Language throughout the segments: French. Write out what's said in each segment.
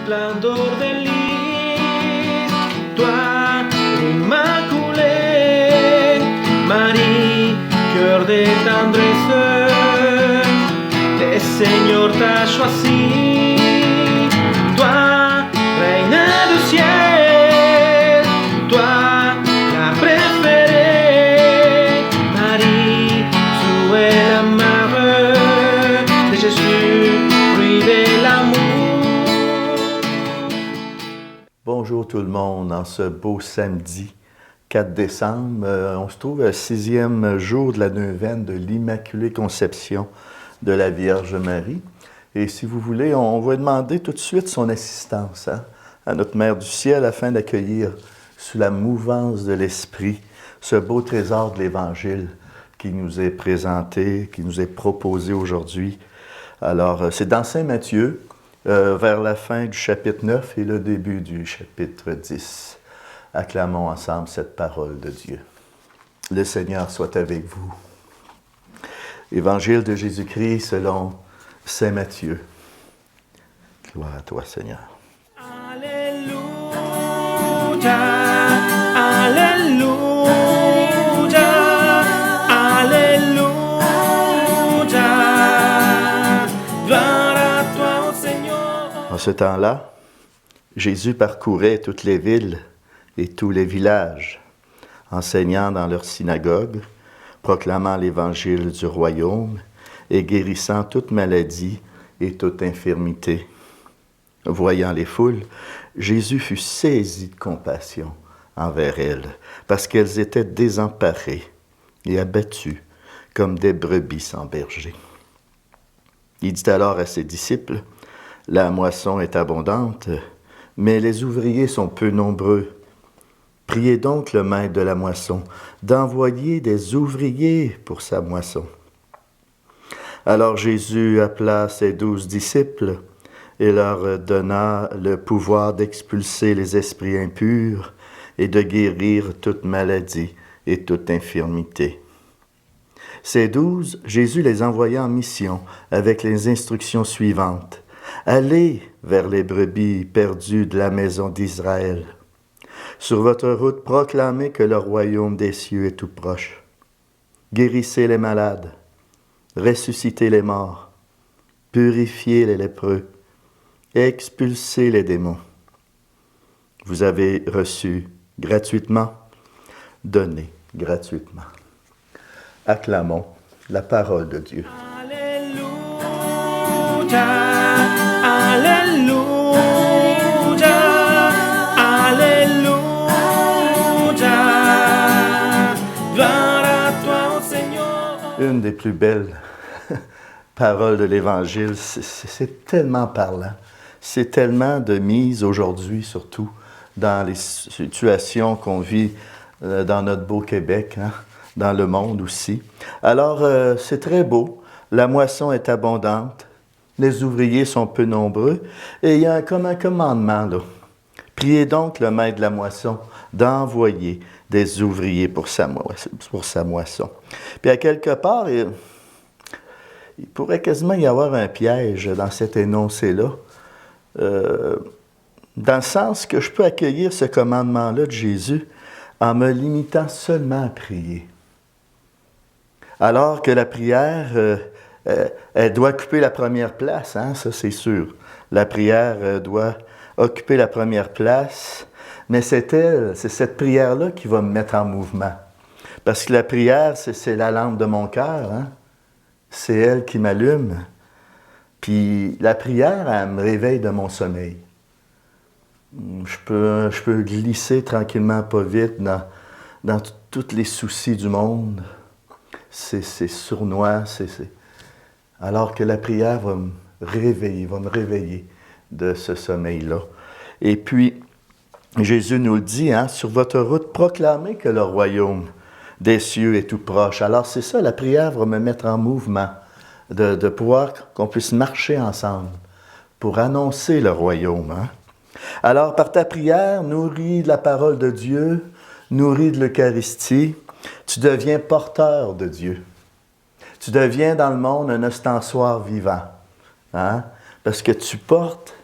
splendor de lis, toi, l'Immaculée, Marie, cœur de tendresse, le Seigneur t'a choisi, toi, Reine du ciel, toi, la préférée, Marie, tu es la mère de Jésus, fruit de l'amour. Bonjour tout le monde, en ce beau samedi 4 décembre, on se trouve au 6e jour de la neuvaine de l'Immaculée Conception de la Vierge Marie. Et si vous voulez, on va demander tout de suite son assistance à notre Mère du Ciel afin d'accueillir sous la mouvance de l'Esprit ce beau trésor de l'Évangile qui nous est présenté, qui nous est proposé aujourd'hui. Alors, c'est dans Saint Matthieu, vers la fin du chapitre 9 et le début du chapitre 10. Acclamons ensemble cette parole de Dieu. Le Seigneur soit avec vous. Évangile de Jésus-Christ selon Saint Matthieu. Gloire à toi, Seigneur. Alléluia, Alléluia, Alléluia. Gloire à toi, ô Seigneur. En ce temps-là, Jésus parcourait toutes les villes et tous les villages, enseignant dans leurs synagogues, proclamant l'évangile du royaume et guérissant toute maladie et toute infirmité. Voyant les foules, Jésus fut saisi de compassion envers elles, parce qu'elles étaient désemparées et abattues comme des brebis sans berger. Il dit alors à ses disciples, « La moisson est abondante, mais les ouvriers sont peu nombreux. Priez donc le maître de la moisson d'envoyer des ouvriers pour sa moisson. » Alors Jésus appela ses 12 disciples et leur donna le pouvoir d'expulser les esprits impurs et de guérir toute maladie et toute infirmité. Ces 12, Jésus les envoya en mission avec les instructions suivantes. « Allez vers les brebis perdues de la maison d'Israël. Sur votre route, proclamez que le royaume des cieux est tout proche. Guérissez les malades, ressuscitez les morts, purifiez les lépreux, expulsez les démons. Vous avez reçu gratuitement, donnez gratuitement. » Acclamons la parole de Dieu. Alléluia, Alléluia, Alléluia. Gloire à toi, ô Seigneur. Une des plus belles paroles de l'Évangile, c'est tellement parlant. C'est tellement de mise aujourd'hui, surtout dans les situations qu'on vit dans notre beau Québec, dans le monde aussi. Alors, c'est très beau. La moisson est abondante. Les ouvriers sont peu nombreux. Et il y a comme un commandement, là. Priez donc le maître de la moisson d'envoyer des ouvriers pour sa moisson. Puis à quelque part, il pourrait quasiment y avoir un piège dans cet énoncé-là, dans le sens que je peux accueillir ce commandement-là de Jésus en me limitant seulement à prier. Alors que la prière, elle doit occuper la première place, ça c'est sûr. La prière doit occuper la première place, mais c'est cette prière-là qui va me mettre en mouvement. Parce que la prière, c'est la lampe de mon cœur, c'est elle qui m'allume. Puis la prière, elle me réveille de mon sommeil. Je peux glisser tranquillement, pas vite, dans tous les soucis du monde. C'est sournois, alors que la prière va me réveiller de ce sommeil-là. Et puis, Jésus nous le dit, sur votre route, proclamez que le royaume des cieux est tout proche. Alors c'est ça, la prière va me mettre en mouvement, de pouvoir qu'on puisse marcher ensemble pour annoncer le royaume. Alors, par ta prière, nourrie de la parole de Dieu, nourrie de l'Eucharistie, tu deviens porteur de Dieu. Tu deviens dans le monde un ostensoir vivant. Parce que tu portes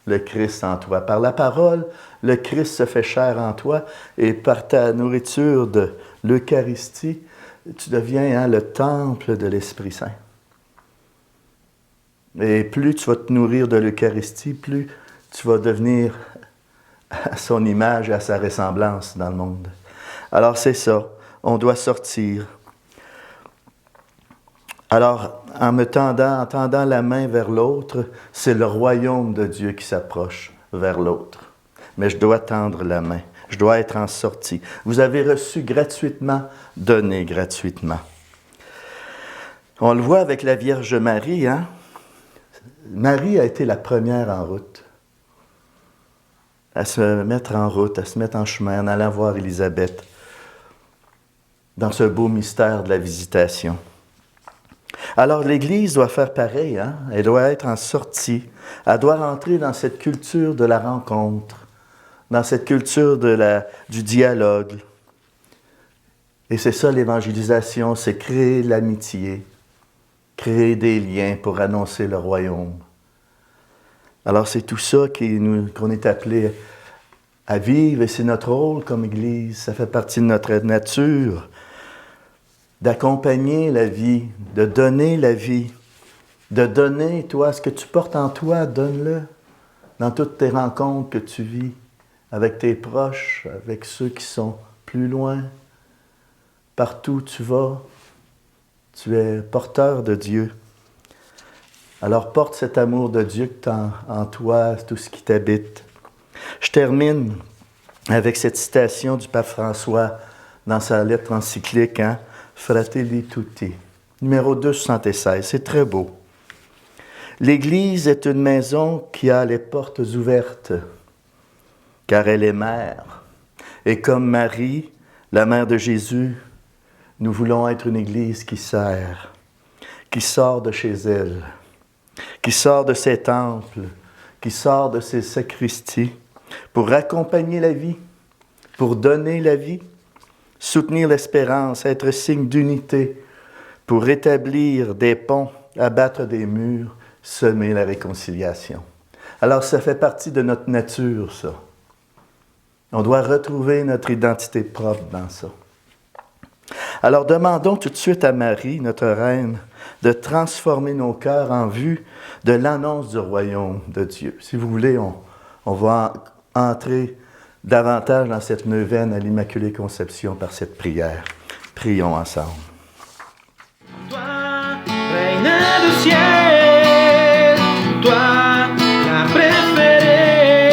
le Christ en toi. Par la parole, le Christ se fait chair en toi et par ta nourriture de l'Eucharistie, tu deviens le temple de l'Esprit Saint. Et plus tu vas te nourrir de l'Eucharistie, plus tu vas devenir à son image et à sa ressemblance dans le monde. Alors c'est ça, on doit sortir. Alors, en tendant la main vers l'autre, c'est le royaume de Dieu qui s'approche vers l'autre. Mais je dois tendre la main, je dois être en sortie. Vous avez reçu gratuitement, donné gratuitement. On le voit avec la Vierge Marie, hein? Marie a été la première en route, à se mettre en route, à se mettre en chemin, en allant voir Élisabeth, dans ce beau mystère de la visitation. Alors l'Église doit faire pareil, hein? Elle doit être en sortie, elle doit rentrer dans cette culture de la rencontre, dans cette culture du dialogue. Et c'est ça l'évangélisation, c'est créer l'amitié, créer des liens pour annoncer le royaume. Alors c'est tout ça qu'on est appelé à vivre, et c'est notre rôle comme Église, ça fait partie de notre nature, d'accompagner la vie, de donner la vie, de donner, toi, ce que tu portes en toi, donne-le dans toutes tes rencontres que tu vis, avec tes proches, avec ceux qui sont plus loin, partout où tu vas. Tu es porteur de Dieu. Alors porte cet amour de Dieu que tu as en toi, tout ce qui t'habite. Je termine avec cette citation du pape François dans sa lettre encyclique, hein? Fratelli Tutti, numéro 276. C'est très beau. L'Église est une maison qui a les portes ouvertes, car elle est mère. Et comme Marie, la mère de Jésus, nous voulons être une Église qui sert, qui sort de chez elle, qui sort de ses temples, qui sort de ses sacristies, pour accompagner la vie, pour donner la vie, soutenir l'espérance, être signe d'unité, pour rétablir des ponts, abattre des murs, semer la réconciliation. Alors ça fait partie de notre nature, ça. On doit retrouver notre identité propre dans ça. Alors demandons tout de suite à Marie, notre reine, de transformer nos cœurs en vue de l'annonce du royaume de Dieu. Si vous voulez, on va entrer davantage dans cette neuvaine à l'Immaculée Conception par cette prière. Prions ensemble. Toi, reine du ciel, toi, la préférée,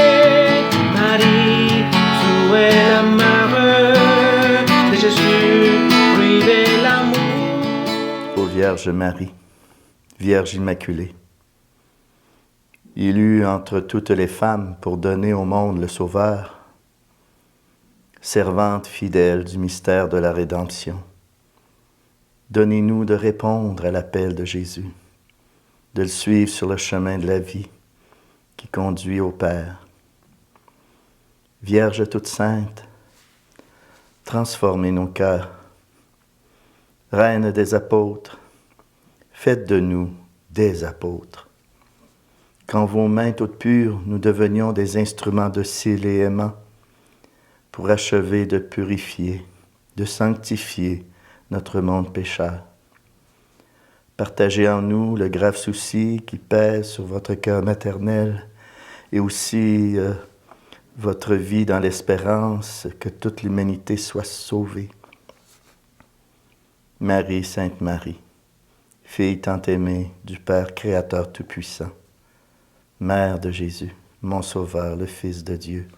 Marie, tu es la mère de Jésus, fruit de l'amour. Ô Vierge Marie, Vierge Immaculée, élue entre toutes les femmes pour donner au monde le Sauveur, servante fidèle du mystère de la rédemption, donnez-nous de répondre à l'appel de Jésus, de le suivre sur le chemin de la vie qui conduit au Père. Vierge toute sainte, transformez nos cœurs. Reine des apôtres, faites de nous des apôtres. Qu'en vos mains toutes pures, nous devenions des instruments dociles et aimants pour achever de purifier, de sanctifier notre monde pécheur. Partagez en nous le grave souci qui pèse sur votre cœur maternel et aussi votre vie dans l'espérance que toute l'humanité soit sauvée. Marie, Sainte Marie, fille tant aimée du Père Créateur Tout-Puissant, Mère de Jésus, mon Sauveur, le Fils de Dieu,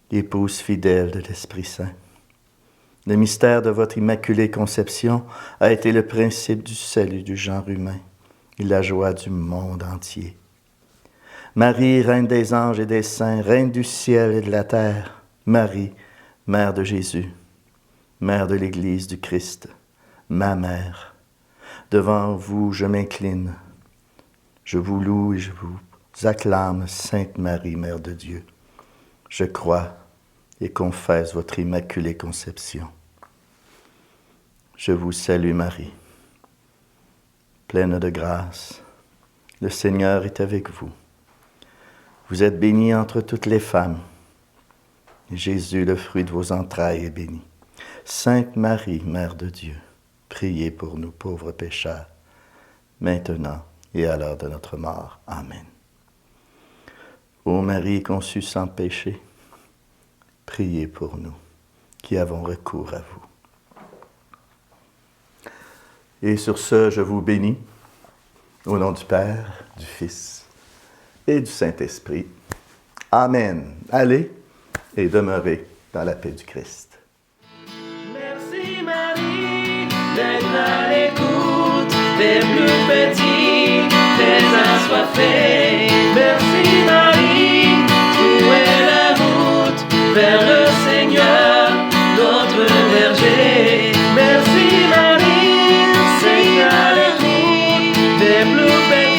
épouse fidèle de l'Esprit Saint. Le mystère de votre Immaculée Conception a été le principe du salut du genre humain et la joie du monde entier. Marie, Reine des anges et des saints, Reine du ciel et de la terre, Marie, Mère de Jésus, Mère de l'Église du Christ, ma Mère, devant vous je m'incline, je vous loue et je vous acclame, Sainte Marie, Mère de Dieu. Je crois et confesse votre Immaculée Conception. Je vous salue Marie, pleine de grâce, le Seigneur est avec vous. Vous êtes bénie entre toutes les femmes. Et Jésus, le fruit de vos entrailles, est béni. Sainte Marie, Mère de Dieu, priez pour nous pauvres pécheurs, maintenant et à l'heure de notre mort. Amen. Ô Marie conçue sans péché, priez pour nous qui avons recours à vous. Et sur ce, je vous bénis, au nom du Père, du Fils et du Saint-Esprit. Amen. Allez et demeurez dans la paix du Christ. Merci Marie d'être à l'écoute des plus petits, des assoiffés. Merci Marie, trouver la route vers le Seigneur, notre berger. Merci Marie, c'est à l'écoute des plus petits.